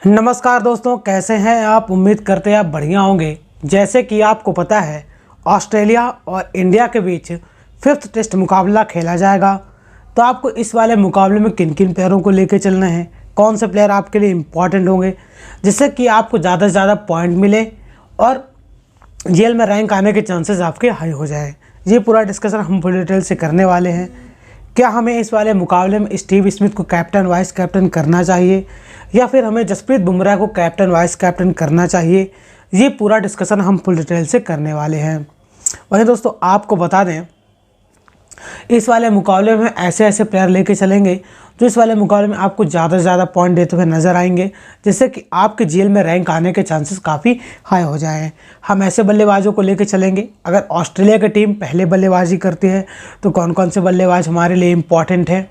नमस्कार दोस्तों, कैसे हैं आप। उम्मीद करते हैं आप बढ़िया होंगे। जैसे कि आपको पता है, ऑस्ट्रेलिया और इंडिया के बीच 5th टेस्ट मुकाबला खेला जाएगा। तो आपको इस वाले मुकाबले में किन किन प्लेयरों को लेकर चलना है, कौन से प्लेयर आपके लिए इम्पॉर्टेंट होंगे जिससे कि आपको ज़्यादा से ज़्यादा पॉइंट मिले और जीएल में रैंक आने के चांसेस आपके हाई हो जाए, ये पूरा डिस्कशन हम फुल डिटेल से करने वाले हैं। क्या हमें इस वाले मुकाबले में स्टीव स्मिथ को कैप्टन वाइस कैप्टन करना चाहिए या फिर हमें जसप्रीत बुमराह को कैप्टन वाइस कैप्टन करना चाहिए, ये पूरा डिस्कशन हम फुल डिटेल से करने वाले हैं। वहीं दोस्तों आपको बता दें, इस वाले मुकाबले में ऐसे ऐसे प्लेयर लेके चलेंगे जो इस वाले मुकाबले में आपको ज़्यादा से ज़्यादा पॉइंट देते हुए नजर आएंगे, जिससे कि आपके जीएल में रैंक आने के चांसेस काफ़ी हाई हो जाएं। हम ऐसे बल्लेबाजों को लेकर चलेंगे। अगर ऑस्ट्रेलिया की टीम पहले बल्लेबाजी करती है तो कौन कौन से बल्लेबाज हमारे लिए इम्पॉर्टेंट है,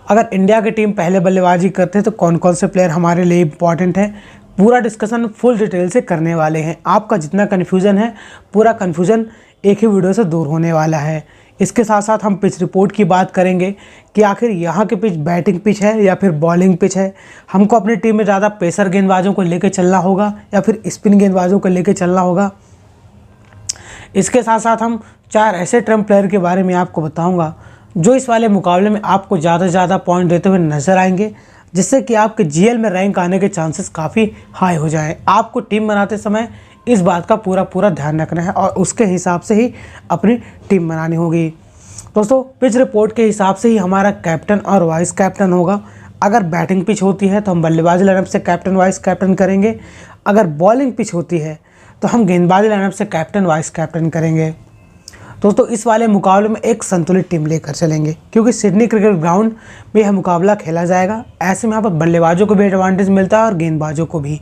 अगर इंडिया की टीम पहले बल्लेबाजी करते हैं तो कौन कौन से प्लेयर हमारे लिए इम्पॉर्टेंट है, पूरा डिस्कशन फुल डिटेल से करने वाले हैं। आपका जितना कन्फ्यूज़न है, पूरा कन्फ्यूज़न एक ही वीडियो से दूर होने वाला है। इसके साथ साथ हम पिच रिपोर्ट की बात करेंगे कि आखिर यहाँ की पिच बैटिंग पिच है या फिर बॉलिंग पिच है, हमको अपनी टीम में ज़्यादा पेसर गेंदबाजों को लेकर चलना होगा या फिर स्पिन गेंदबाजों को लेकर चलना होगा। इसके साथ साथ हम 4 ऐसे ट्रम्प प्लेयर के बारे में आपको बताऊंगा जो इस वाले मुकाबले में आपको ज़्यादा से ज़्यादा पॉइंट देते हुए नजर आएंगे, जिससे कि आपके जीएल में रैंक आने के चांसेस काफ़ी हाई हो जाएं। आपको टीम बनाते समय इस बात का पूरा ध्यान रखना है और उसके हिसाब से ही अपनी टीम बनानी होगी। दोस्तों पिच रिपोर्ट के हिसाब से ही हमारा कैप्टन और वाइस कैप्टन होगा। अगर बैटिंग पिच होती है तो हम बल्लेबाजी लाइनअप से कैप्टन वाइस कैप्टन करेंगे, अगर बॉलिंग पिच होती है तो हम गेंदबाजी लाइनअप से कैप्टन वाइस कैप्टन करेंगे। दोस्तों इस वाले मुकाबले में एक संतुलित टीम लेकर चलेंगे, क्योंकि सिडनी क्रिकेट ग्राउंड में यह मुकाबला खेला जाएगा। ऐसे में यहाँ पर बल्लेबाजों को भी एडवांटेज मिलता है और गेंदबाजों को भी,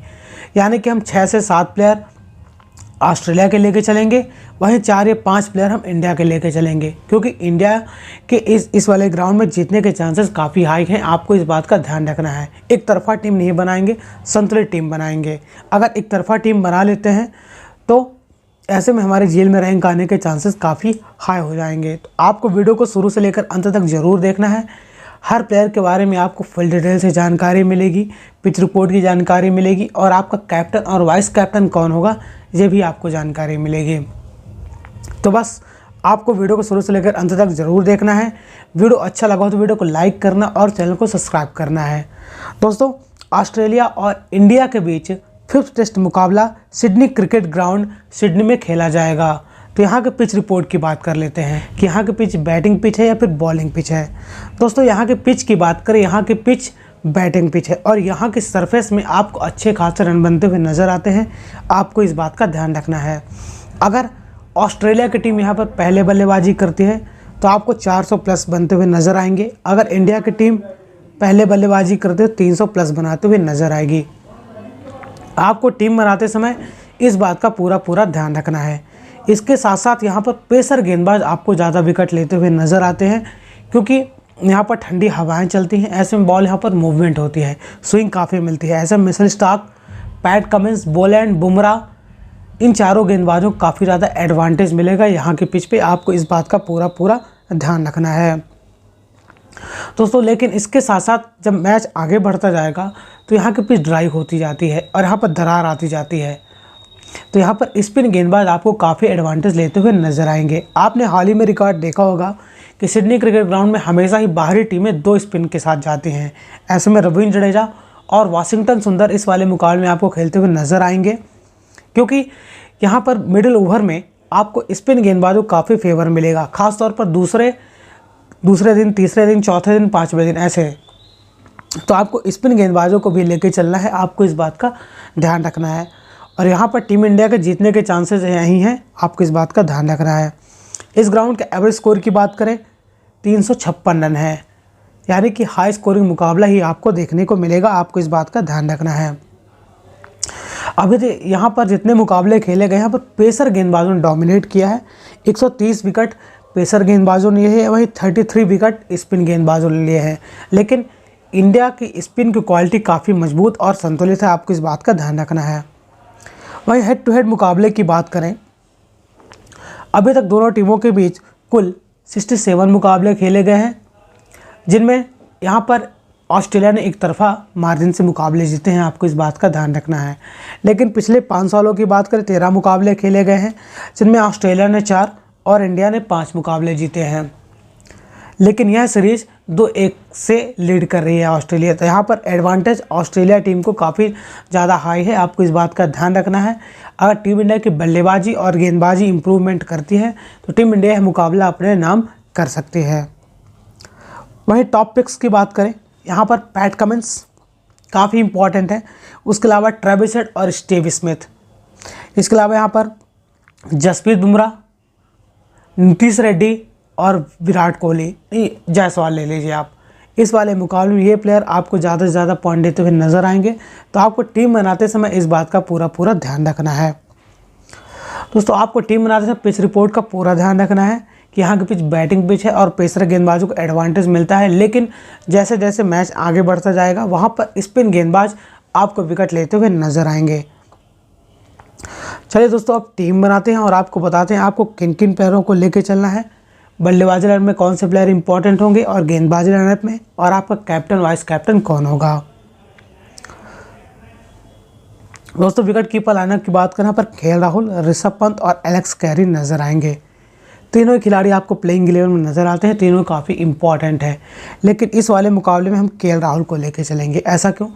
यानी कि हम 6 से 7 प्लेयर ऑस्ट्रेलिया के लेके चलेंगे, वहीं 4 या 5 प्लेयर हम इंडिया के लेके चलेंगे, क्योंकि इंडिया के इस वाले ग्राउंड में जीतने के चांसेस काफ़ी हाई हैं। आपको इस बात का ध्यान रखना है। एक तरफा टीम नहीं बनाएंगे, संतुलित टीम बनाएंगे। अगर एक तरफा टीम बना लेते हैं तो ऐसे में हमारे जीएल में रैंक आने के चांसेस काफ़ी हाई हो जाएंगे। तो आपको वीडियो को शुरू से लेकर अंत तक ज़रूर देखना है। हर प्लेयर के बारे में आपको फुल डिटेल से जानकारी मिलेगी, पिच रिपोर्ट की जानकारी मिलेगी और आपका कैप्टन और वाइस कैप्टन कौन होगा ये भी आपको जानकारी मिलेगी। तो बस आपको वीडियो को शुरू से लेकर अंत तक ज़रूर देखना है। वीडियो अच्छा लगा हो तो वीडियो को लाइक करना और चैनल को सब्सक्राइब करना है। दोस्तों ऑस्ट्रेलिया और इंडिया के बीच 5th टेस्ट मुकाबला सिडनी क्रिकेट ग्राउंड सिडनी में खेला जाएगा। तो यहाँ के पिच रिपोर्ट की बात कर लेते हैं कि यहाँ की पिच बैटिंग पिच है या फिर बॉलिंग पिच है। दोस्तों यहाँ के पिच की बात करें, यहाँ की पिच बैटिंग पिच है और यहाँ के सरफेस में आपको अच्छे खासे रन बनते हुए नज़र आते हैं। आपको इस बात का ध्यान रखना है। अगर ऑस्ट्रेलिया की टीम यहाँ पर पहले बल्लेबाजी करती है तो आपको 400 प्लस बनते हुए नज़र आएंगे। अगर इंडिया की टीम पहले बल्लेबाजी करते हुए 300 प्लस बनाते हुए नज़र आएगी। आपको टीम बनाते समय इस बात का पूरा ध्यान रखना है। इसके साथ साथ यहाँ पर पेसर गेंदबाज आपको ज़्यादा विकेट लेते हुए नज़र आते हैं, क्योंकि यहाँ पर ठंडी हवाएं चलती हैं। ऐसे में बॉल यहाँ पर मूवमेंट होती है, स्विंग काफ़ी मिलती है। ऐसे में Mitchell Starc, Pat Cummins, Boland, Bumrah, इन चारों गेंदबाजों को काफ़ी ज़्यादा एडवांटेज मिलेगा यहाँ के पिच पे। आपको इस बात का पूरा ध्यान रखना है दोस्तों। लेकिन इसके साथ साथ जब मैच आगे बढ़ता जाएगा तो यहाँ की पिच ड्राई होती जाती है और यहाँ पर दरार आती जाती है। तो यहाँ पर स्पिन गेंदबाज आपको काफ़ी एडवांटेज लेते हुए नजर आएंगे। आपने हाल ही में रिकॉर्ड देखा होगा कि सिडनी क्रिकेट ग्राउंड में हमेशा ही बाहरी टीमें 2 स्पिन के साथ जाती हैं। ऐसे में रवींद्र जडेजा और वाशिंगटन सुंदर इस वाले मुकाबले में आपको खेलते हुए नजर आएंगे, क्योंकि यहाँ पर मिडिल ओवर में आपको स्पिन गेंदबाजों को काफ़ी फेवर मिलेगा, खासतौर पर दूसरे दिन, तीसरे दिन, चौथे दिन, 5वें दिन ऐसे। तो आपको स्पिन गेंदबाजों को भी लेके चलना है। आपको इस बात का ध्यान रखना है और यहाँ पर टीम इंडिया के जीतने के चांसेस यही हैं। आपको इस बात का ध्यान रखना है। इस ग्राउंड के एवरेज स्कोर की बात करें 356 रन है, यानी कि हाई स्कोरिंग मुकाबला ही आपको देखने को मिलेगा। आपको इस बात का ध्यान रखना है। अभी यहाँ पर जितने मुकाबले खेले गए, यहाँ पर पेसर गेंदबाजों ने डोमिनेट किया है। 130 विकेट पेसर गेंदबाजों ने लिए है, वहीं 33 विकेट स्पिन गेंदबाजों ने लिए हैं। लेकिन इंडिया की स्पिन की क्वालिटी काफ़ी मजबूत और संतुलित है। आपको इस बात का ध्यान रखना है। वहीं हेड टू हेड मुकाबले की बात करें, अभी तक दोनों टीमों के बीच कुल 67 मुकाबले खेले गए हैं, जिनमें यहाँ पर ऑस्ट्रेलिया ने एक तरफा मार्जिन से मुकाबले जीते हैं, आपको इस बात का ध्यान रखना है। लेकिन पिछले 5 सालों की बात करें 13 मुकाबले खेले गए हैं, जिनमें ऑस्ट्रेलिया ने 4 और इंडिया ने 5 मुकाबले जीते हैं। लेकिन यह सीरीज़ 2-1 से लीड कर रही है ऑस्ट्रेलिया। तो यहाँ पर एडवांटेज ऑस्ट्रेलिया टीम को काफ़ी ज़्यादा हाई है, आपको इस बात का ध्यान रखना है। अगर टीम इंडिया की बल्लेबाजी और गेंदबाजी इंप्रूवमेंट करती है तो टीम इंडिया यह मुकाबला अपने नाम कर सकती है। वहीं टॉप पिक्स की बात करें, यहाँ पर पैट कमिंस काफ़ी इंपॉर्टेंट है, उसके अलावा ट्रेविस हेड और स्टीव स्मिथ। इसके अलावा यहाँ पर जसप्रीत बुमराह, नीतीश रेड्डी और विराट कोहली, जायसवाल ले लीजिए आप। इस वाले मुकाबले में ये प्लेयर आपको ज़्यादा से ज़्यादा पॉइंट देते हुए नजर आएंगे। तो आपको टीम बनाते समय इस बात का पूरा ध्यान रखना है। दोस्तों आपको टीम बनाते समय पिच रिपोर्ट का पूरा ध्यान रखना है कि यहाँ की पिच बैटिंग पिच है और पेसर गेंदबाजों को एडवांटेज मिलता है। लेकिन जैसे जैसे मैच आगे बढ़ता जाएगा वहाँ पर स्पिन गेंदबाज आपको विकेट लेते हुए नजर आएंगे। चलिए दोस्तों, अब टीम बनाते हैं और आपको बताते हैं आपको किन किन प्लेयरों को लेके चलना है, बल्लेबाजी लाइनअप में कौन से प्लेयर इंपॉर्टेंट होंगे और गेंदबाजी लाइनअप में, और आपका कैप्टन वाइस कैप्टन कौन होगा। दोस्तों विकेट कीपर लाइनअप की बात करें पर केएल राहुल, ऋषभ पंत और एलेक्स कैरी नजर आएंगे। तीनों खिलाड़ी आपको प्लेइंग 11 में नजर आते हैं, तीनों काफ़ी इंपॉर्टेंट है। लेकिन इस वाले मुकाबले में हम केएल राहुल को लेके चलेंगे। ऐसा क्यों?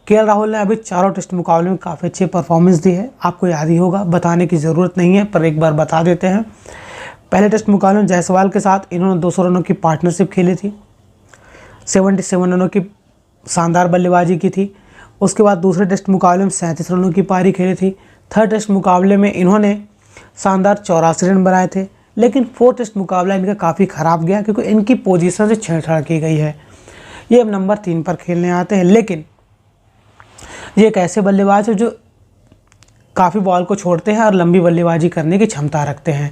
केएल राहुल ने अभी 4 टेस्ट मुकाबले में काफ़ी अच्छी परफॉर्मेंस दी है, आपको याद ही होगा, बताने की ज़रूरत नहीं है, पर एक बार बता देते हैं। पहले टेस्ट मुकाबले में जायसवाल के साथ इन्होंने 200 रनों की पार्टनरशिप खेली थी, 77 रनों की शानदार बल्लेबाजी की थी। उसके बाद दूसरे टेस्ट मुकाबले में 37 रनों की पारी खेली थी। थर्ड टेस्ट मुकाबले में इन्होंने शानदार 84 रन बनाए थे। लेकिन फोर्थ टेस्ट मुकाबला इनका काफ़ी ख़राब गया क्योंकि इनकी पोजीशन से छेड़छाड़ की गई है। ये अब नंबर 3 पर खेलने आते हैं। लेकिन ये एक ऐसे बल्लेबाज है जो काफ़ी बॉल को छोड़ते हैं और लंबी बल्लेबाजी करने की क्षमता रखते हैं।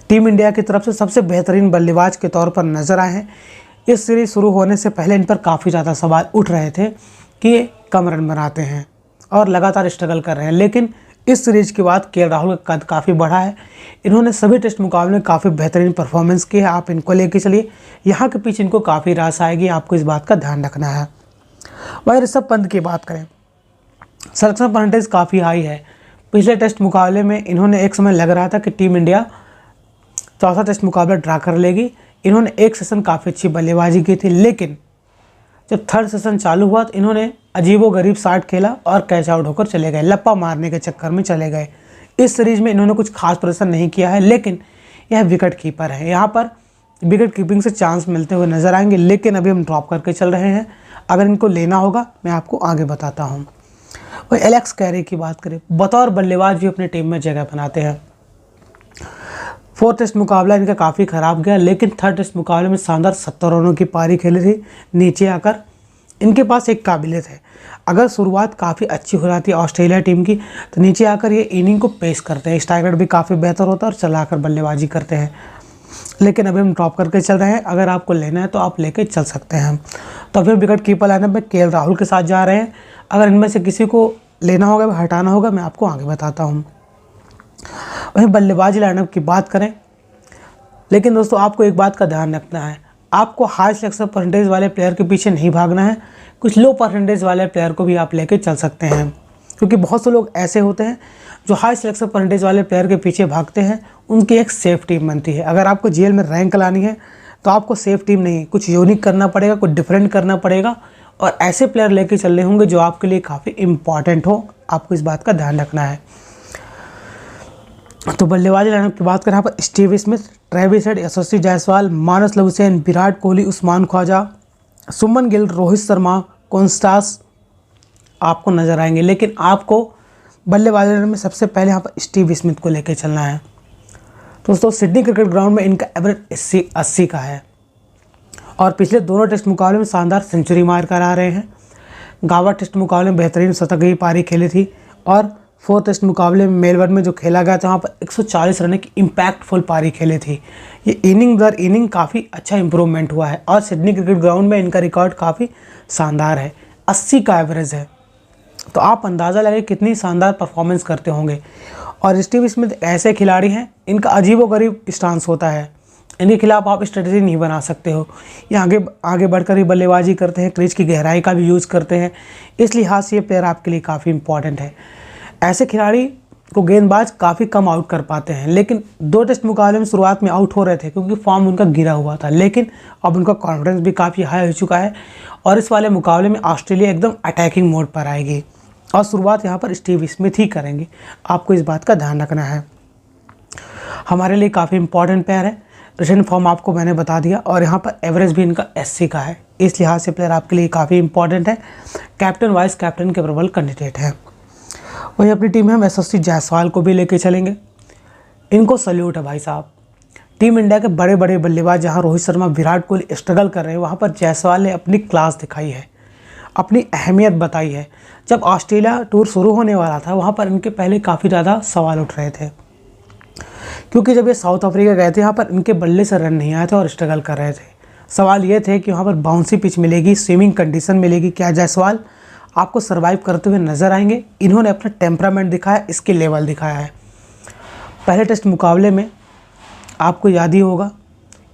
टीम इंडिया की तरफ से सबसे बेहतरीन बल्लेबाज के तौर पर नजर आए हैं। इस सीरीज़ शुरू होने से पहले इन पर काफ़ी ज़्यादा सवाल उठ रहे थे कि ये कम रन बनाते हैं और लगातार स्ट्रगल कर रहे हैं। लेकिन इस सीरीज़ के बाद केएल राहुल का कद काफ़ी बढ़ा है। इन्होंने सभी टेस्ट मुकाबले में काफ़ी बेहतरीन परफॉर्मेंस की है। आप इनको लेके चलिए, यहाँ के पीछे इनको काफ़ी रास आएगी, आपको इस बात का ध्यान रखना है। वहीं ऋषभ पंत की बात करें, सिलेक्शन परसेंटेज काफ़ी हाई है। पिछले टेस्ट मुकाबले में इन्होंने एक समय लग रहा था कि टीम इंडिया चौथा टेस्ट मुकाबला ड्रा कर लेगी। इन्होंने एक सेशन काफ़ी अच्छी बल्लेबाजी की थी, लेकिन जब थर्ड सेशन चालू हुआ तो इन्होंने अजीबोगरीब शॉट खेला और कैच आउट होकर चले गए, लप्पा मारने के चक्कर में चले गए। इस सीरीज़ में इन्होंने कुछ खास प्रदर्शन नहीं किया है, लेकिन यह विकेट कीपर है, यहाँ पर विकेट कीपिंग से चांस मिलते हुए नजर आएंगे। लेकिन अभी हम ड्रॉप करके चल रहे हैं, अगर इनको लेना होगा मैं आपको आगे बताता हूँ। वही एलेक्स कैरी की बात करें, बतौर बल्लेबाज भी अपनी टीम में जगह बनाते हैं। फोर्थ टेस्ट मुकाबला इनका काफ़ी ख़राब गया, लेकिन थर्ड टेस्ट मुकाबले में शानदार 70 रनों की पारी खेली थी। नीचे आकर इनके पास एक काबिलियत है, अगर शुरुआत काफ़ी अच्छी हो जाती है ऑस्ट्रेलिया टीम की तो नीचे आकर ये इनिंग को पेश करते हैं। स्ट्राइक रेट भी काफ़ी बेहतर होता है और चलाकर बल्लेबाजी करते हैं। लेकिन अभी हम ड्रॉप करके चल रहे हैं, अगर आपको लेना है तो आप लेके चल सकते हैं। तो अभी विकेट कीपर लाइनअप में केएल राहुल के साथ जा रहे हैं। अगर इनमें से किसी को लेना होगा हटाना होगा मैं आपको आगे बताता हूँ। वहीं बल्लेबाजी लाइनअप की बात करें, लेकिन दोस्तों आपको एक बात का ध्यान रखना है, आपको हाई सिलेक्शन परसेंटेज वाले प्लेयर के पीछे नहीं भागना है। कुछ लो परसेंटेज वाले प्लेयर को भी आप लेके चल सकते हैं, क्योंकि बहुत से लोग ऐसे होते हैं जो हाई सिलेक्शन परसेंटेज वाले प्लेयर के पीछे भागते हैं, उनकी एक सेफ टीम बनती है। अगर आपको जीएल में रैंक लानी है तो आपको सेफ टीम नहीं, कुछ यूनिक करना पड़ेगा, कुछ डिफरेंट करना पड़ेगा और ऐसे प्लेयर लेके चलने होंगे जो आपके लिए काफ़ी इंपॉर्टेंट हो। आपको इस बात का ध्यान रखना है। तो बल्लेबाजी लाइनअप की बात करें, यहाँ पर स्टीव स्मिथ, ट्रेविस हेड, यशस्वी जायसवाल, मानस लवसेन, विराट कोहली, उस्मान ख्वाजा, सुमन गिल, रोहित शर्मा, कॉन्स्टास आपको नजर आएंगे। लेकिन आपको बल्लेबाजी लाइनअप में सबसे पहले यहाँ पर स्टीव स्मिथ को लेकर चलना है। दोस्तों सिडनी क्रिकेट ग्राउंड में इनका एवरेज 80 का है और पिछले दोनों टेस्ट मुकाबले में शानदार सेंचुरी मार कर आ रहे हैं। गावा टेस्ट मुकाबले में बेहतरीन शतकीय पारी खेली थी और फोर्थ टेस्ट मुकाबले में मेलबर्न में जो खेला गया था वहाँ पर 140 रन की इम्पैक्टफुल पारी खेली थी। ये इनिंग दर इनिंग काफ़ी अच्छा इंप्रूवमेंट हुआ है और सिडनी क्रिकेट ग्राउंड में इनका रिकॉर्ड काफ़ी शानदार है, 80 का एवरेज है। तो आप अंदाज़ा लगाइए कितनी शानदार परफॉर्मेंस करते होंगे। और स्टीव स्मिथ ऐसे खिलाड़ी हैं, इनका अजीबोगरीब स्टांस होता है, इनके खिलाफ आप स्ट्रेटजी नहीं बना सकते हो। ये आगे आगे बढ़कर ही बल्लेबाजी करते हैं, क्रीज की गहराई का भी यूज़ करते हैं, इस लिहाज से ये प्लेयर आपके लिए काफ़ी इंपॉर्टेंट है। ऐसे खिलाड़ी को गेंदबाज काफ़ी कम आउट कर पाते हैं, लेकिन 2 टेस्ट मुकाबले में शुरुआत में आउट हो रहे थे क्योंकि फॉर्म उनका गिरा हुआ था, लेकिन अब उनका कॉन्फिडेंस भी काफ़ी हाई हो चुका है और इस वाले मुकाबले में ऑस्ट्रेलिया एकदम अटैकिंग मोड पर आएगी और शुरुआत यहाँ पर स्टीव स्मिथ ही करेंगे। आपको इस बात का ध्यान रखना है। हमारे लिए काफ़ी इंपॉर्टेंट प्लेयर है। रिसेंट फॉर्म आपको मैंने बता दिया और यहाँ पर एवरेज भी इनका 80 का है, इस लिहाज से प्लेयर आपके लिए काफ़ी इंपॉर्टेंट है। कैप्टन वाइस कैप्टन के प्रबल कैंडिडेट है। वही अपनी टीम में हम यशस्वी जायसवाल को भी लेके चलेंगे। इनको सल्यूट है भाई साहब। टीम इंडिया के बड़े बड़े बल्लेबाज जहाँ रोहित शर्मा विराट कोहली स्ट्रगल कर रहे हैं, वहाँ पर जायसवाल ने अपनी क्लास दिखाई है, अपनी अहमियत बताई है। जब ऑस्ट्रेलिया टूर शुरू होने वाला था वहाँ पर इनके पहले काफ़ी ज़्यादा सवाल उठ रहे थे, क्योंकि जब ये साउथ अफ्रीका गए थे यहाँ पर इनके बल्ले से रन नहीं आए थे और स्ट्रगल कर रहे थे। सवाल ये थे कि वहाँ पर बाउंसी पिच मिलेगी, स्विमिंग कंडीशन मिलेगी, क्या जायसवाल आपको सर्वाइव करते हुए नजर आएंगे। इन्होंने अपना टेम्परामेंट दिखाया, इसके लेवल दिखाया है। पहले टेस्ट मुकाबले में आपको याद ही होगा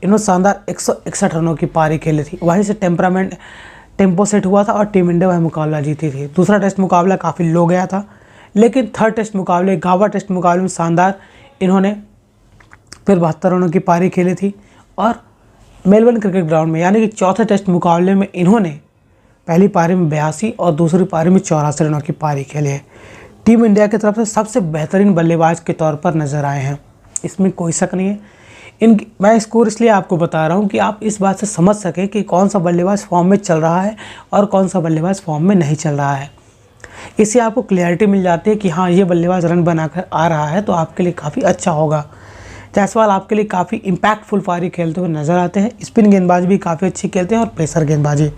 इन्होंने शानदार 161 रनों की पारी खेली थी, वहीं से टेम्पो सेट हुआ था और टीम इंडिया वह मुकाबला जीती थी। दूसरा टेस्ट मुकाबला काफ़ी लो गया था, लेकिन थर्ड टेस्ट मुकाबले गावा टेस्ट मुकाबले में शानदार इन्होंने फिर 72 रनों की पारी खेली थी और मेलबर्न क्रिकेट ग्राउंड में यानी कि चौथे टेस्ट मुकाबले में इन्होंने पहली पारी में 82 और दूसरी पारी में 84 रनों की पारी खेली है। टीम इंडिया की तरफ से सबसे बेहतरीन बल्लेबाज के तौर पर नजर आए हैं, इसमें कोई शक नहीं है। मैं स्कोर इसलिए आपको बता रहा हूं कि आप इस बात से समझ सकें कि कौन सा बल्लेबाज फॉर्म में चल रहा है और कौन सा बल्लेबाज फॉर्म में नहीं चल रहा है। इससे आपको क्लैरिटी मिल जाती है कि हाँ, ये बल्लेबाज रन बनाकर आ रहा है तो आपके लिए काफ़ी अच्छा होगा। जायसवाल आपके लिए काफ़ी इम्पैक्टफुल पारी खेलते हुए नजर आते हैं। स्पिन गेंदबाजी भी काफ़ी अच्छी खेलते हैं और पेसर गेंदबाजी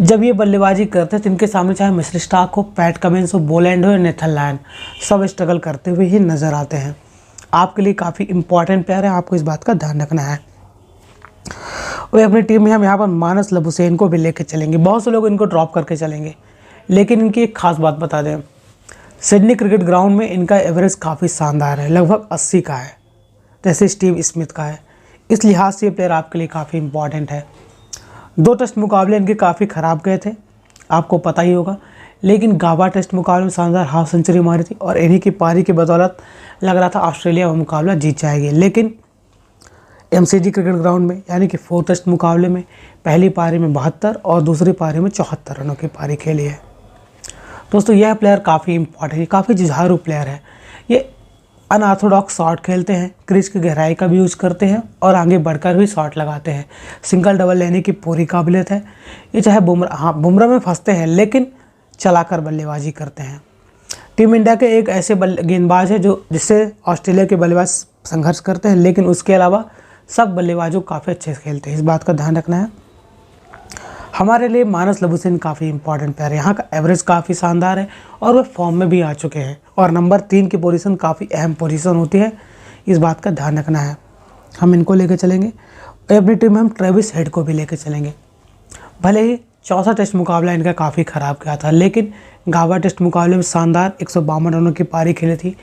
जब ये बल्लेबाजी करते हैं तो इनके सामने चाहे मिचेल स्टार्क हो, पैट कमिंस हो, बोलैंड हो या नेथन लायन, सब स्ट्रगल करते हुए ही नज़र आते हैं। आपके लिए काफ़ी इंपॉर्टेंट प्लेयर है, आपको इस बात का ध्यान रखना है। और अपनी टीम में हम यहाँ पर मानस लबुशेन को भी लेकर चलेंगे। बहुत से लोग इनको ड्रॉप करके चलेंगे, लेकिन इनकी एक खास बात बता दें, सिडनी क्रिकेट ग्राउंड में इनका एवरेज काफ़ी शानदार है, लगभग 80 का है, जैसे स्टीव स्मिथ का है। इस लिहाज से ये प्लेयर आपके लिए काफ़ी इंपॉर्टेंट है। 2 टेस्ट मुकाबले इनके काफ़ी ख़राब गए थे, आपको पता ही होगा, लेकिन गावा टेस्ट मुकाबले में शानदार हाफ सेंचुरी मारी थी और इन्हीं की पारी की बदौलत लग रहा था ऑस्ट्रेलिया वो मुकाबला जीत जाएगी। लेकिन MCG क्रिकेट ग्राउंड में यानी कि 4 टेस्ट मुकाबले में पहली पारी में 72 और दूसरी पारी में 74 रनों की पारी खेली है। दोस्तों, यह प्लेयर काफ़ी इंपॉर्टेंट है, काफ़ी जुझारू प्लेयर है। ये अनऑर्थोडॉक्स शॉट खेलते हैं, क्रीज की गहराई का भी यूज़ करते हैं और आगे बढ़कर भी शॉट लगाते हैं। सिंगल डबल लेने की पूरी काबिलियत है। ये चाहे बुमराह में फंसते हैं, लेकिन चलाकर बल्लेबाजी करते हैं। टीम इंडिया के एक ऐसे गेंदबाज है जिससे ऑस्ट्रेलिया के बल्लेबाज संघर्ष करते हैं, लेकिन उसके अलावा सब बल्लेबाजों काफ़ी अच्छे से खेलते हैं, इस बात का ध्यान रखना है। हमारे लिए मानस लबुशेन काफ़ी इंपॉर्टेंट प्लेयर है। यहाँ का एवरेज काफ़ी शानदार है और वे फॉर्म में भी आ चुके हैं और नंबर 3 की पोजीशन काफ़ी अहम पोजीशन होती है, इस बात का ध्यान रखना है। हम इनको लेकर चलेंगे और अपनी टीम में हम ट्रेविस हेड को भी लेकर चलेंगे। भले ही चौथा टेस्ट मुकाबला इनका काफ़ी ख़राब गया था, लेकिन गावा टेस्ट मुकाबले में शानदार 152 रनों की पारी खेली थी।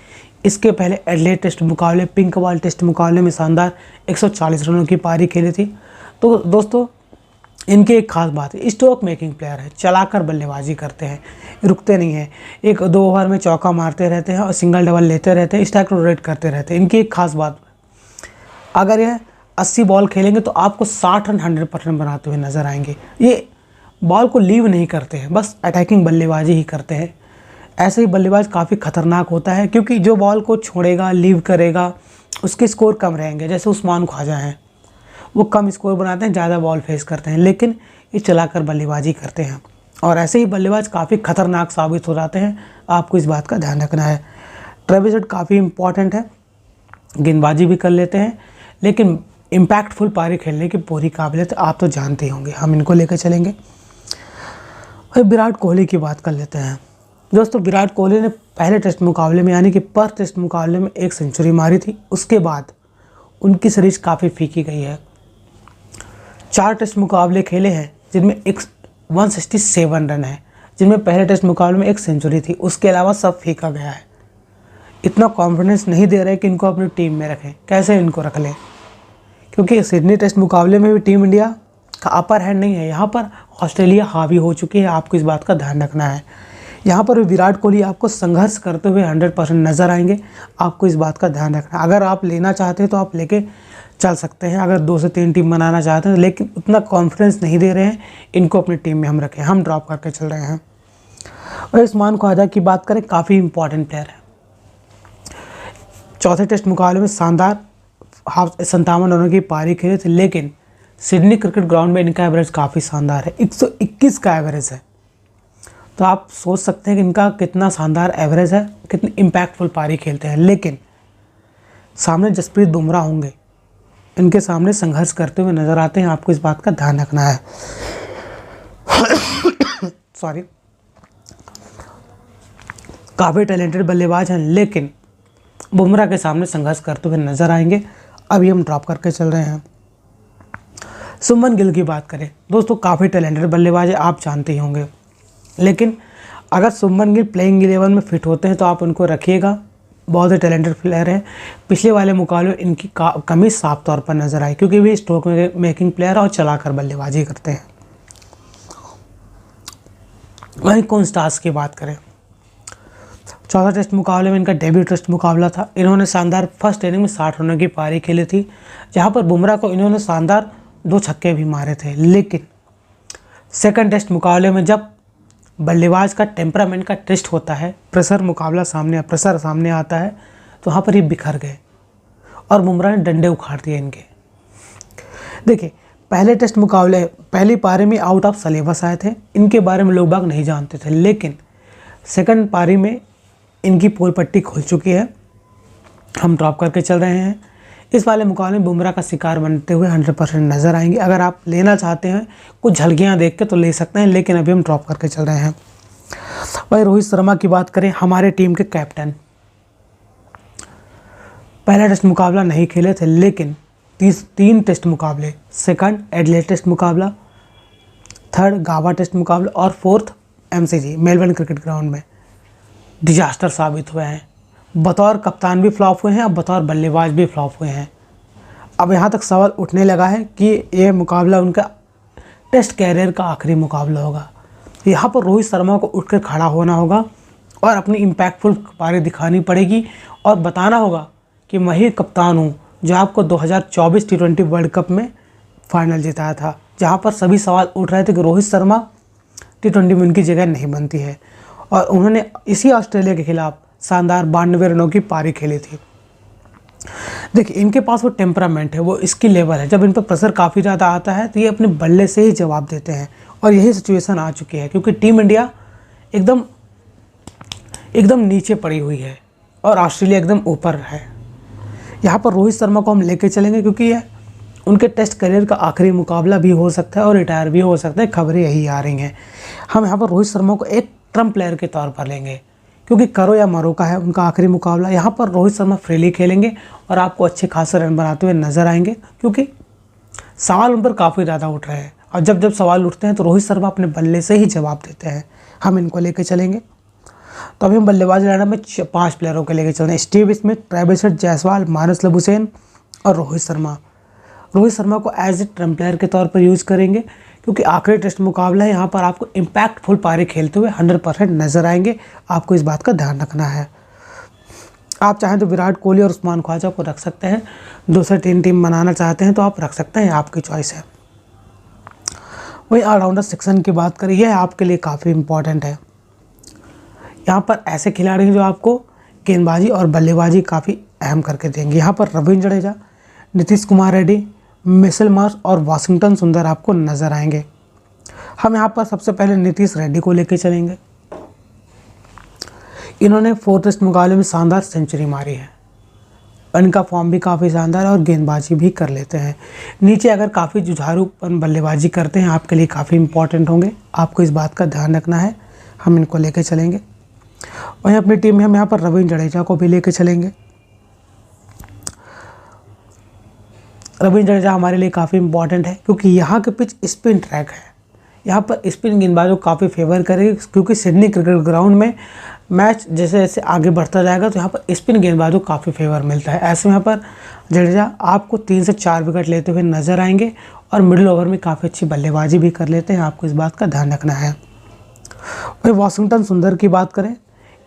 इसके पहले एडिलेड टेस्ट मुकाबले, पिंक बॉल टेस्ट मुकाबले में शानदार 140 रनों की पारी खेली थी। तो दोस्तों, इनकी एक खास बात है, स्ट्रोक मेकिंग प्लेयर है, चलाकर बल्लेबाजी करते हैं, रुकते नहीं हैं, 1-2 ओवर में चौका मारते रहते हैं और सिंगल डबल लेते रहते हैं, स्ट्राइक रोटेट करते रहते हैं। इनकी एक खास बात, अगर यह 80 बॉल खेलेंगे तो आपको 60 रन 100% बनाते हुए नजर आएंगे। ये बॉल को लीव नहीं करते हैं, बस अटैकिंग बल्लेबाजी ही करते हैं। ऐसे ही बल्लेबाज काफ़ी खतरनाक होता है, क्योंकि जो बॉल को छोड़ेगा, लीव करेगा, उसके स्कोर कम रहेंगे। जैसे उस्मान ख्वाजा हैं, वो कम स्कोर बनाते हैं, ज़्यादा बॉल फेस करते हैं, लेकिन ये चलाकर बल्लेबाजी करते हैं और ऐसे ही बल्लेबाज काफ़ी खतरनाक साबित हो जाते हैं। आपको इस बात का ध्यान रखना है। ट्रेविस हेड काफ़ी इंपॉर्टेंट है, गेंदबाजी भी कर लेते हैं, लेकिन इम्पैक्टफुल पारी खेलने की पूरी काबिलियत आप तो जानते होंगे। हम इनको लेकर चलेंगे। और विराट कोहली की बात कर लेते हैं। दोस्तों, विराट कोहली ने पहले टेस्ट मुकाबले में यानी कि पर टेस्ट मुकाबले में 1 सेंचुरी मारी थी। उसके बाद उनकी सीरीज काफ़ी फीकी गई है। 4 टेस्ट मुकाबले खेले हैं जिनमें 167 रन है, जिनमें पहले टेस्ट मुकाबले में 1 सेंचुरी थी। उसके अलावा सब फीका गया है। इतना कॉन्फिडेंस नहीं दे रहे कि इनको अपनी टीम में रखें। कैसे इनको रख लें, क्योंकि सिडनी टेस्ट मुकाबले में भी टीम इंडिया का अपर हैंड नहीं है, यहाँ पर ऑस्ट्रेलिया हावी हो चुकी है। आपको इस बात का ध्यान रखना है। यहाँ पर विराट कोहली आपको संघर्ष करते हुए 100% नज़र आएंगे। आपको इस बात का ध्यान रखना है। अगर आप लेना चाहते हैं तो आप लेके चल सकते हैं, अगर 2 से 3 टीम बनाना चाहते हैं, लेकिन उतना कॉन्फिडेंस नहीं दे रहे हैं, इनको अपनी टीम में हम रखें, हम ड्रॉप करके चल रहे हैं। और उस्मान ख्वाजा की बात करें, काफ़ी इंपॉर्टेंट प्लेयर है। चौथे टेस्ट मुकाबले में शानदार 57 रनों की पारी खेले थे, लेकिन सिडनी क्रिकेट ग्राउंड में इनका एवरेज काफ़ी शानदार है, 121 का एवरेज है। तो आप सोच सकते हैं कि इनका कितना शानदार एवरेज है, कितनी इम्पैक्टफुल पारी खेलते हैं। लेकिन सामने जसप्रीत बुमराह होंगे, इनके सामने संघर्ष करते हुए नज़र आते हैं। आपको इस बात का ध्यान रखना है। सॉरी, काफ़ी टैलेंटेड बल्लेबाज हैं, लेकिन बुमराह के सामने संघर्ष करते हुए नज़र आएंगे। अभी हम ड्रॉप करके चल रहे हैं। शुभमन गिल की बात करें दोस्तों, काफ़ी टैलेंटेड बल्लेबाज है, आप जानते ही होंगे, लेकिन अगर शुभमन गिल प्लेइंग 11 में फिट होते हैं तो आप उनको रखिएगा। बहुत ही टैलेंटेड प्लेयर हैं। पिछले वाले मुकाबले में इनकी कमी साफ तौर पर नज़र आई, क्योंकि वे स्ट्रोक मेकिंग प्लेयर और चलाकर बल्लेबाजी करते हैं। वहीं कौन स्टार्स की बात करें, चौथा टेस्ट मुकाबले में इनका डेब्यू टेस्ट मुकाबला था। इन्होंने शानदार फर्स्ट इनिंग में 60 रनों की पारी खेली थी, जहां पर बुमराह को इन्होंने शानदार 2 छक्के भी मारे थे। लेकिन सेकंड टेस्ट मुकाबले में जब बल्लेबाज का टेम्परामेंट का टेस्ट होता है, प्रेशर सामने आता है, तो वहाँ पर ये बिखर गए और बुमराह ने डंडे उखाड़ दिए इनके। देखिए, पहले टेस्ट मुकाबले पहली पारी में आउट ऑफ सिलेबस आए थे, इनके बारे में लोग बाग नहीं जानते थे, लेकिन सेकंड पारी में इनकी पोल पट्टी खुल चुकी है। हम ड्रॉप करके चल रहे हैं। इस वाले मुकाबले में बुमराह का शिकार बनते हुए 100% नज़र आएंगे। अगर आप लेना चाहते हैं कुछ झलकियाँ देख के तो ले सकते हैं, लेकिन अभी हम ड्रॉप करके चल रहे हैं। भाई रोहित शर्मा की बात करें, हमारे टीम के कैप्टन, पहला टेस्ट मुकाबला नहीं खेले थे, लेकिन 3 टेस्ट मुकाबले, सेकंड एडिलेड टेस्ट मुकाबला, थर्ड गावा टेस्ट मुकाबला और fourth MCG Melbourne cricket ground में डिजास्टर साबित हुए हैं। बतौर कप्तान भी फ्लॉप हुए हैं और बतौर बल्लेबाज भी फ्लॉप हुए हैं। अब यहाँ तक सवाल उठने लगा है कि ये मुकाबला उनका टेस्ट कैरियर का आखिरी मुकाबला होगा। यहाँ पर रोहित शर्मा को उठकर खड़ा होना होगा और अपनी इम्पैक्टफुल पारी दिखानी पड़ेगी और बताना होगा कि मैं ही कप्तान हूँ जो आपको 2024 T20 वर्ल्ड कप में फाइनल जिताया था, जहाँ पर सभी सवाल उठ रहे थे कि रोहित शर्मा T20 में उनकी जगह नहीं बनती है। और उन्होंने इसी ऑस्ट्रेलिया के खिलाफ शानदार 92 रनों की पारी खेली थी। देखिए, इनके पास वो टेम्परामेंट है, वो इसकी लेवल है। जब इन पर प्रेशर काफ़ी ज़्यादा आता है तो ये अपने बल्ले से ही जवाब देते हैं, और यही सिचुएशन आ चुकी है, क्योंकि टीम इंडिया एकदम नीचे पड़ी हुई है और ऑस्ट्रेलिया एकदम ऊपर है। यहाँ पर रोहित शर्मा को हम लेके चलेंगे, क्योंकि यह उनके टेस्ट करियर का आखिरी मुकाबला भी हो सकता है और रिटायर भी हो सकता है। खबरें यही आ रही हैं। हम यहाँ पर रोहित शर्मा को एक ट्रम्प प्लेयर के तौर पर लेंगे, क्योंकि करो या मरो का है उनका आखिरी मुकाबला। यहाँ पर रोहित शर्मा फ्रीली खेलेंगे और आपको अच्छे खासे रन बनाते हुए नजर आएंगे, क्योंकि सवाल उन पर काफ़ी ज़्यादा उठ रहे हैं। और जब सवाल उठते हैं तो रोहित शर्मा अपने बल्ले से ही जवाब देते हैं। हम इनको लेके चलेंगे। तो अभी हम बल्लेबाज लाइनअप में 5 प्लेयरों को लेके चल रहे हैं। Steve Smith, Travis head, Jaiswal, Marnus Labuschagne और रोहित शर्मा। रोहित शर्मा को एज ए ट्रम्प प्लेयर के तौर पर यूज़ करेंगे, क्योंकि आखिरी टेस्ट मुकाबला है। यहाँ पर आपको इम्पैक्टफुल पारी खेलते हुए 100% नजर आएंगे। आपको इस बात का ध्यान रखना है। आप चाहें तो विराट कोहली और उस्मान ख्वाजा को रख सकते हैं। 2 से 3 टीम बनाना चाहते हैं तो आप रख सकते हैं, आपकी चॉइस है। वही ऑलराउंडर सेक्शन की बात करें, यह आपके लिए काफ़ी इंपॉर्टेंट है। यहाँ पर ऐसे खिलाड़ी हैं जो आपको गेंदबाजी और बल्लेबाजी काफ़ी अहम करके देंगे। यहाँ पर रविंद्र जडेजा, नीतीश कुमार रेड्डी, मिशेल मार्श और वाशिंगटन सुंदर आपको नज़र आएंगे। हम यहाँ पर सबसे पहले नीतीश रेड्डी को लेकर चलेंगे। इन्होंने 4 टेस्ट मुकाबले में शानदार सेंचुरी मारी है। इनका फॉर्म भी काफ़ी शानदार है और गेंदबाजी भी कर लेते हैं। नीचे अगर काफ़ी जुझारूपन बल्लेबाजी करते हैं, आपके लिए काफ़ी इंपॉर्टेंट होंगे। आपको इस बात का ध्यान रखना है। हम इनको लेके चलेंगे। वहीं अपनी टीम में हम यहाँ पर रविंद्र जडेजा को भी लेके चलेंगे। रविंद्र जडेजा हमारे लिए काफ़ी इंपॉर्टेंट है, क्योंकि यहाँ के पिच स्पिन ट्रैक है। यहाँ पर स्पिन गेंदबाजों को काफ़ी फेवर करेगी, क्योंकि सिडनी क्रिकेट ग्राउंड में मैच जैसे जैसे आगे बढ़ता जाएगा तो यहाँ पर स्पिन गेंदबाजों को काफ़ी फेवर मिलता है। ऐसे में यहाँ पर जडेजा आपको 3 से 4 विकेट लेते हुए नजर आएंगे और मिडिल ओवर में काफ़ी अच्छी बल्लेबाजी भी कर लेते हैं, आपको इस बात का ध्यान रखना है। वही वाशिंगटन सुंदर की बात करें,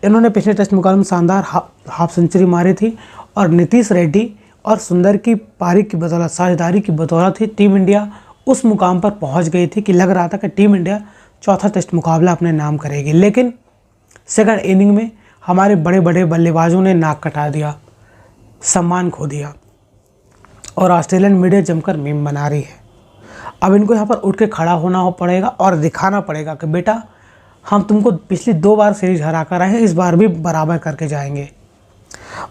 इन्होंने पिछले टेस्ट मुकाबले में शानदार हाफ सेंचुरी मारी थी और नीतीश रेड्डी और सुंदर की पारी की बदौलत, साझेदारी की बदौलत ही टीम इंडिया उस मुकाम पर पहुंच गई थी कि लग रहा था कि टीम इंडिया चौथा टेस्ट मुकाबला अपने नाम करेगी। लेकिन सेकंड इनिंग में हमारे बड़े बड़े बल्लेबाजों ने नाक कटा दिया, सम्मान खो दिया और ऑस्ट्रेलियन मीडिया जमकर मीम बना रही है। अब इनको यहाँ पर उठ के खड़ा होना पड़ेगा और दिखाना पड़ेगा कि बेटा हम तुमको पिछली 2 बार सीरीज हरा कर आए हैं, इस बार भी बराबर करके जाएंगे।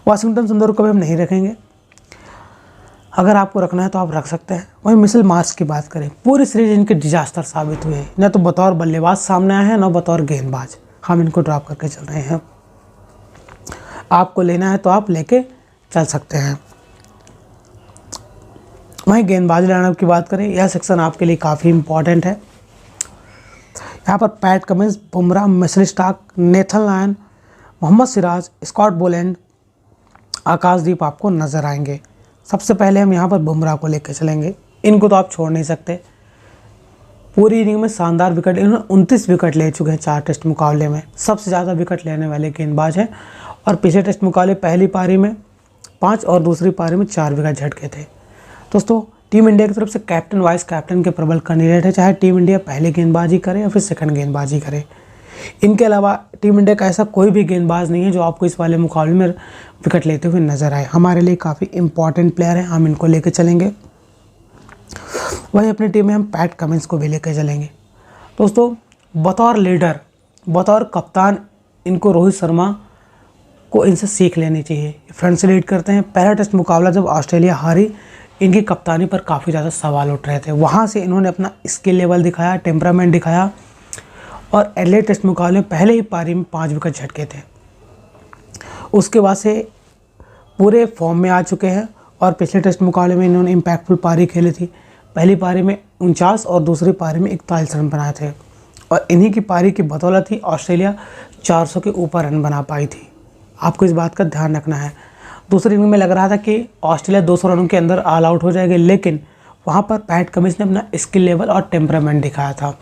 वाशिंगटन सुंदर को भी हम नहीं रखेंगे, अगर आपको रखना है तो आप रख सकते हैं। वहीं मिशेल मार्श की बात करें, पूरी सीरीज इनके डिजास्टर साबित हुए हैं, न तो बतौर बल्लेबाज सामने आए हैं न बतौर गेंदबाज। हम इनको ड्रॉप करके चल रहे हैं, आपको लेना है तो आप लेके चल सकते हैं। वहीं गेंदबाजी लाइनअप की बात करें, यह सेक्शन आपके लिए काफ़ी इंपॉर्टेंट है। यहाँ पर Pat Cummins, Bumrah, Mitchell Starc, Nathan Lyon, Mohammed Siraj, Scott Boland, Akashdeep आपको नज़र आएंगे। सबसे पहले हम यहाँ पर बुमराह को लेकर चलेंगे, इनको तो आप छोड़ नहीं सकते। पूरी इनिंग में शानदार विकेट, इन्होंने 29 विकेट ले चुके हैं 4 टेस्ट मुकाबले में, सबसे ज़्यादा विकेट लेने वाले गेंदबाज हैं। और पिछले टेस्ट मुकाबले पहली पारी में 5 और दूसरी पारी में 4 विकेट झटके थे। दोस्तों टीम इंडिया की तरफ से कैप्टन वाइस कैप्टन के प्रबल कैंडिडेट है, चाहे टीम इंडिया पहले गेंदबाजी करे या फिर सेकंड गेंदबाजी करे। इनके अलावा टीम इंडिया का ऐसा कोई भी गेंदबाज नहीं है जो आपको इस वाले मुकाबले में विकेट लेते हुए नजर आए। हमारे लिए काफ़ी इंपॉर्टेंट प्लेयर हैं, हम इनको लेकर चलेंगे। वही अपनी टीम में हम पैट कमिंस को भी लेकर चलेंगे। दोस्तों बतौर लीडर, बतौर कप्तान, इनको रोहित शर्मा को इनसे सीख लेनी चाहिए। फ्रंट से लीड करते हैं। पहला टेस्ट मुकाबला जब ऑस्ट्रेलिया हारी, इनकी कप्तानी पर काफ़ी ज़्यादा सवाल उठ रहे थे, वहाँ से इन्होंने अपना स्किल लेवल दिखाया, टेम्परामेंट दिखाया और एडिलेड टेस्ट मुकाबले में पहले ही पारी में 5 विकेट झटके थे। उसके बाद से पूरे फॉर्म में आ चुके हैं और पिछले टेस्ट मुकाबले में इन्होंने इम्पैक्टफुल पारी खेली थी। पहली पारी में 49 और दूसरी पारी में 41 रन बनाए थे और इन्हीं की पारी की बदौलत ही ऑस्ट्रेलिया 400 के ऊपर रन बना पाई थी। आपको इस बात का ध्यान रखना है। दूसरी इनिंग में लग रहा था कि ऑस्ट्रेलिया 200 रनों के अंदर ऑल आउट हो जाएगी, लेकिन वहाँ पर पैट कमिंस ने अपना स्किल लेवल और टेम्परामेंट दिखाया था।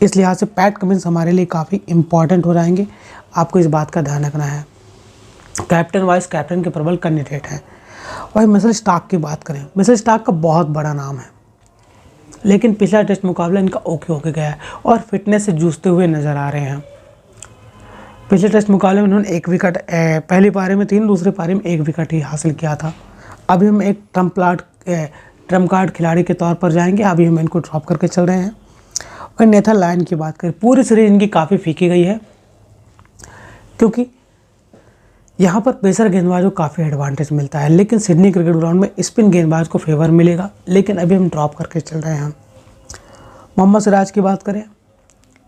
इस लिहाज से पैट कमिंस हमारे लिए काफ़ी इंपॉर्टेंट हो जाएंगे, आपको इस बात का ध्यान रखना है। कैप्टन वाइस कैप्टन के प्रबल कैंडिडेट हैं। वही मिचेल स्टार्क की बात करें, मिचेल स्टार्क का बहुत बड़ा नाम है, लेकिन पिछला टेस्ट मुकाबला इनका ओके होके गया है और फिटनेस से जूझते हुए नज़र आ रहे हैं। पिछले टेस्ट मुकाबले में उन्होंने 1 विकेट, पहली पारी में 3, दूसरी पारी में 1 विकेट ही हासिल किया था। अभी हम एक ट्रम्प कार्ड खिलाड़ी के तौर पर जाएंगे, अभी हम इनको ड्रॉप करके चल रहे हैं। और नेथन लायन की बात करें, पूरी सीरीज इनकी काफ़ी फीकी गई है, क्योंकि यहाँ पर पेसर गेंदबाजों को काफ़ी एडवांटेज मिलता है, लेकिन सिडनी क्रिकेट ग्राउंड में स्पिन गेंदबाज को फेवर मिलेगा, लेकिन अभी हम ड्रॉप करके चल रहे हैं। मोहम्मद सिराज की बात करें,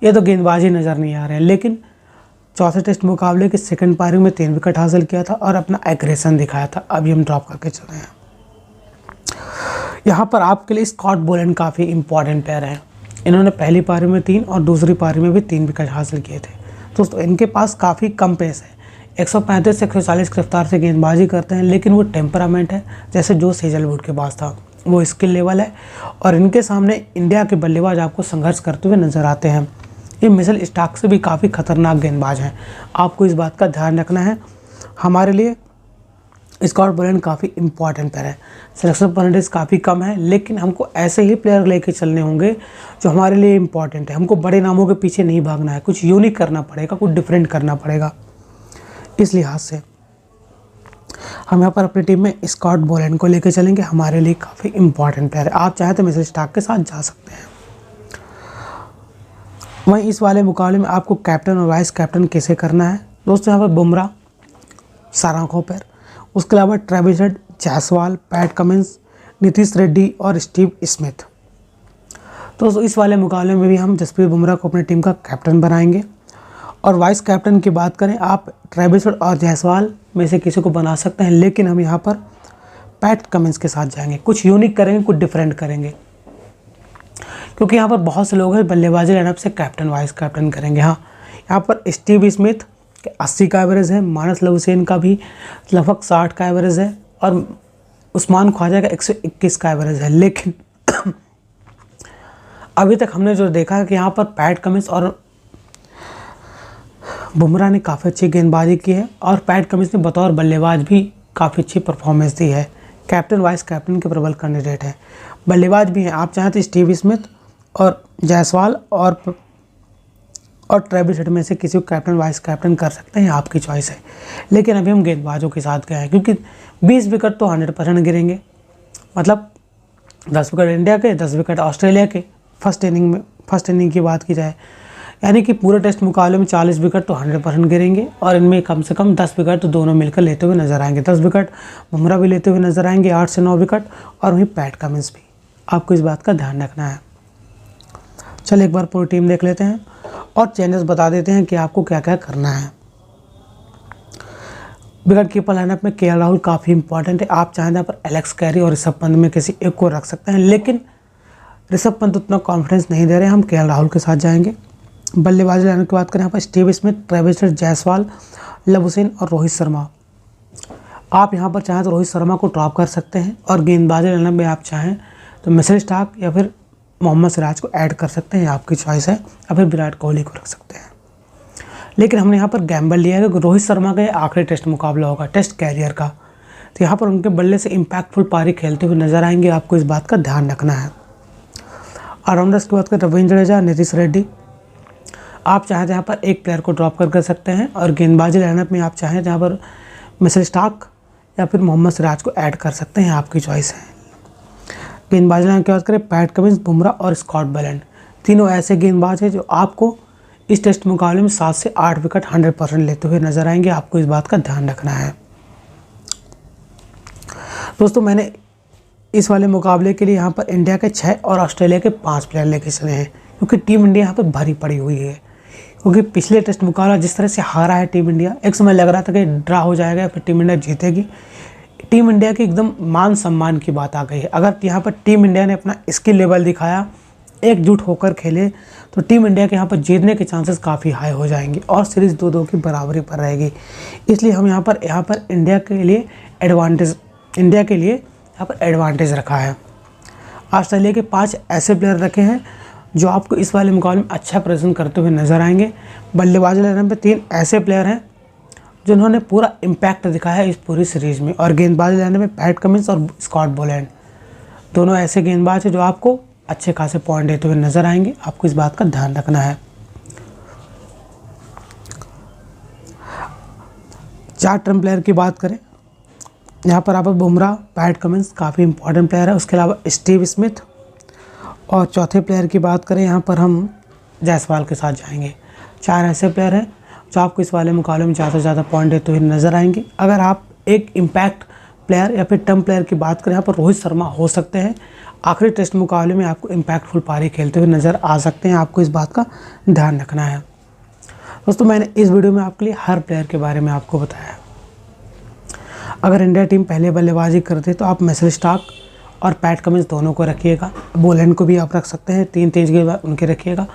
ये तो गेंदबाज ही नज़र नहीं आ रहे हैं, लेकिन चौथे टेस्ट मुकाबले की सेकंड पारी में 3 विकेट हासिल किया था और अपना एग्रेशन दिखाया था। अभी हम ड्रॉप करके चल रहे हैं। यहाँ पर आपके लिए स्कॉट बोलैंड काफ़ी इंपॉर्टेंट प्लेयर हैं। इन्होंने पहली पारी में 3 और दूसरी पारी में भी 3 विकेट हासिल किए थे। दोस्तों इनके पास काफ़ी कम पेस है, 135 से 140 की रफ्तार से गेंदबाजी करते हैं, लेकिन वो टेम्परामेंट है जैसे जो हेजलवुड के पास था, वो स्किल लेवल है और इनके सामने इंडिया के बल्लेबाज आपको संघर्ष करते हुए नजर आते हैं। ये मिचेल स्टार्क से भी काफ़ी खतरनाक गेंदबाज हैं, आपको इस बात का ध्यान रखना है। हमारे लिए स्कॉट बोलैंड काफ़ी इंपॉर्टेंट प्लेयर है। सिलेक्शन परसेंटेज काफ़ी कम है, लेकिन हमको ऐसे ही प्लेयर लेके चलने होंगे जो हमारे लिए इंपॉर्टेंट है। हमको बड़े नामों के पीछे नहीं भागना है, कुछ यूनिक करना पड़ेगा, कुछ डिफरेंट करना पड़ेगा। इस लिहाज से हम यहाँ पर अपनी टीम में स्कॉट बोलैंड को लेकर चलेंगे, हमारे लिए काफ़ी इंपॉर्टेंट प्लेयर है। आप चाहे तो मिचेल स्टार्क के साथ जा सकते हैं। वहीं इस वाले मुकाबले में आपको कैप्टन और वाइस कैप्टन कैसे करना है। दोस्तों यहाँ पर बुमराह, सारांक होपर, उसके अलावा Travis head, Jaiswal, PAT Cummins, Nitish Reddy और स्टीव स्मिथ। तो इस वाले मुकाबले में भी हम जसप्रीत बुमराह को अपनी टीम का कैप्टन बनाएंगे। और वाइस कैप्टन की बात करें, आप ट्रेविस हेड और जायसवाल में से किसी को बना सकते हैं, लेकिन हम यहाँ पर पैट कमिंस के साथ जाएंगे, कुछ यूनिक करेंगे, कुछ डिफरेंट करेंगे, क्योंकि यहाँ पर बहुत से लोग हैं बल्लेबाजी लाइनअप से कैप्टन वाइस कैप्टन करेंगे। हाँ, यहाँ पर स्टीव स्मिथ के 80 का एवरेज है, मानस लवसेन का भी लगभग 60 का एवरेज है और उस्मान ख्वाजा का 121 का एवरेज है। लेकिन अभी तक हमने जो देखा है कि यहाँ पर पैट कमिंस और बुमराह ने काफ़ी अच्छी गेंदबाजी की है और पैट कमिंस ने बतौर बल्लेबाज भी काफ़ी अच्छी परफॉर्मेंस दी है। कैप्टन वाइस कैप्टन के प्रबल कैंडिडेट है। बल्लेबाज भी हैं, आप चाहें तो स्टीव स्मिथ और जायसवाल और ट्रेविस हेड में से किसी को कैप्टन वाइस कैप्टन कर सकते हैं, आपकी चॉइस है। लेकिन अभी हम गेंदबाजों के साथ गए हैं क्योंकि 20 विकेट तो 100% गिरेंगे। मतलब 10 विकेट इंडिया के, 10 विकेट ऑस्ट्रेलिया के फर्स्ट इनिंग की बात की जाए, यानी कि पूरे टेस्ट मुकाबले में 40 विकेट तो 100% गिरेंगे और इनमें कम से कम 10 विकेट तो दोनों मिलकर लेते हुए नजर आएंगे। 10 विकेट बुमराह भी लेते हुए नजर आएंगे, 8 से 9 विकेट, और वहीं पैट कमिंस भी। आपको इस बात का ध्यान रखना है। चलिए एक बार पूरी टीम देख लेते हैं और चेंजेस बता देते हैं कि आपको क्या क्या करना है। विकेट कीपर लाइनअप में केएल राहुल काफ़ी इंपॉर्टेंट है। आप चाहें यहाँ पर एलेक्स कैरी और ऋषभ पंत में किसी एक को रख सकते हैं, लेकिन ऋषभ पंत उतना कॉन्फिडेंस नहीं दे रहे, हम केएल राहुल के साथ जाएंगे। बल्लेबाजी लाइनअप की बात करें, यहाँ पर Steve Smith, Travis head, Jaiswal, Labuschagne और रोहित शर्मा। आप यहाँ पर चाहें तो रोहित शर्मा को ड्रॉप कर सकते हैं और गेंदबाजी लाइनअप में आप चाहें तो मिचेल स्टार्क या फिर मोहम्मद सिराज को ऐड कर सकते हैं, आपकी चॉइस है, या फिर विराट कोहली को रख सकते हैं। लेकिन हमने यहाँ पर गैम्बल लिया है कि रोहित शर्मा का आखिरी टेस्ट मुकाबला होगा टेस्ट कैरियर का, तो यहाँ पर उनके बल्ले से इम्पैक्टफुल पारी खेलते हुए नजर आएंगे, आपको इस बात का ध्यान रखना है। ऑलराउंडर्स की बात करें, रविंद्र जडेजा, नीतीश रेड्डी। आप चाहें तो यहाँ पर एक प्लेयर को ड्रॉप कर सकते हैं और गेंदबाजी लाइनअप में आप चाहें तो यहाँ पर मिचेल स्टार्क या फिर मोहम्मद सिराज को ऐड कर सकते हैं, आपकी चॉइस है। गेंदबाजी लाइन की बात करें, पैट कमिंस, बुमराह और स्कॉट बैलेंड, तीनों ऐसे गेंदबाज हैं जो आपको इस टेस्ट मुकाबले में 7 से 8 विकेट 100% लेते हुए नजर आएंगे, आपको इस बात का ध्यान रखना है। दोस्तों मैंने इस वाले मुकाबले के लिए यहाँ पर इंडिया के 6 और ऑस्ट्रेलिया के 5 प्लेयर लेके चले हैं, क्योंकि टीम इंडिया यहाँ पर भरी पड़ी हुई है। क्योंकि पिछले टेस्ट मुकाबला जिस तरह से हारा है टीम इंडिया, एक समय लग रहा था कि ड्रा हो जाएगा फिर टीम इंडिया जीतेगी। टीम इंडिया की एकदम मान सम्मान की बात आ गई है। अगर यहाँ पर टीम इंडिया ने अपना स्किल लेवल दिखाया, एकजुट होकर खेले, तो टीम इंडिया के यहाँ पर जीतने के चांसेस काफ़ी हाई हो जाएंगे और सीरीज़ 2-2 की बराबरी पर रहेगी। इसलिए हम यहाँ पर इंडिया के लिए एडवांटेज रखा है। ऑस्ट्रेलिया के 5 ऐसे प्लेयर रखे हैं जो आपको इस वाले मुकाबले में अच्छा प्रदर्शन करते हुए नजर आएंगे। बल्लेबाजी लाइनअप में 3 ऐसे प्लेयर हैं जिन्होंने पूरा इम्पैक्ट दिखाया है इस पूरी सीरीज़ में, और गेंदबाजी लाइनअप में पैट कमिंस और स्कॉट बैलेंड, दोनों ऐसे गेंदबाज हैं जो आपको अच्छे खासे पॉइंट देते हुए नजर आएंगे, आपको इस बात का ध्यान रखना है। 4 टर्म प्लेयर की बात करें, यहाँ पर आप बुमराह, पैट कमिंस काफ़ी इंपॉर्टेंट प्लेयर है, उसके अलावा स्टीव स्मिथ, और चौथे प्लेयर की बात करें यहाँ पर हम जायसवाल के साथ जाएंगे। 4 ऐसे प्लेयर हैं जो आपको इस वाले मुकाबले में ज़्यादा से ज़्यादा पॉइंट देते हुए नजर आएंगे। अगर आप एक इम्पैक्ट प्लेयर या फिर टर्म प्लेयर की बात करें, यहाँ पर रोहित शर्मा हो सकते हैं, आखिरी टेस्ट मुकाबले में आपको इम्पैक्टफुल पारी खेलते हुए नज़र आ सकते हैं, आपको इस बात का ध्यान रखना है। दोस्तों मैंने इस वीडियो में आपके लिए हर प्लेयर के बारे में आपको बताया। अगर इंडिया टीम पहले बल्लेबाजी करती है तो आप मिचेल स्टार्क और पैट कमिंस दोनों को रखिएगा, बोलेंड को भी आप रख सकते हैं, 3 तेज गेंदबाज उनके रखिएगा,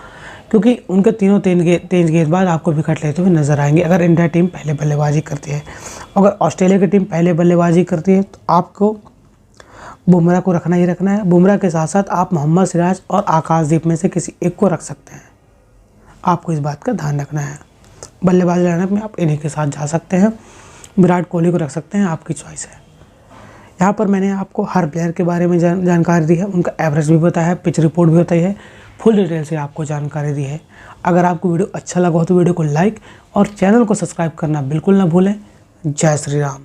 क्योंकि उनके तीनों तेज गेंदबाज आपको विकेट लेते हुए नजर आएंगे अगर इंडिया टीम पहले बल्लेबाजी करती है। अगर ऑस्ट्रेलिया की टीम पहले बल्लेबाजी करती है तो आपको बुमराह को रखना ही रखना है। बुमराह के साथ साथ आप मोहम्मद सिराज और आकाशदीप में से किसी एक को रख सकते हैं, आपको इस बात का ध्यान रखना है। बल्लेबाजी लाइनअप में आप इन्हीं के साथ जा सकते हैं, विराट कोहली को रख सकते हैं, आपकी चॉइस है। यहाँ पर मैंने आपको हर प्लेयर के बारे में जानकारी दी है, उनका एवरेज भी बताया है, पिच रिपोर्ट भी बताई है, फुल डिटेल से आपको जानकारी दी है। अगर आपको वीडियो अच्छा लगा हो तो वीडियो को लाइक और चैनल को सब्सक्राइब करना बिल्कुल ना भूलें। जय श्री राम।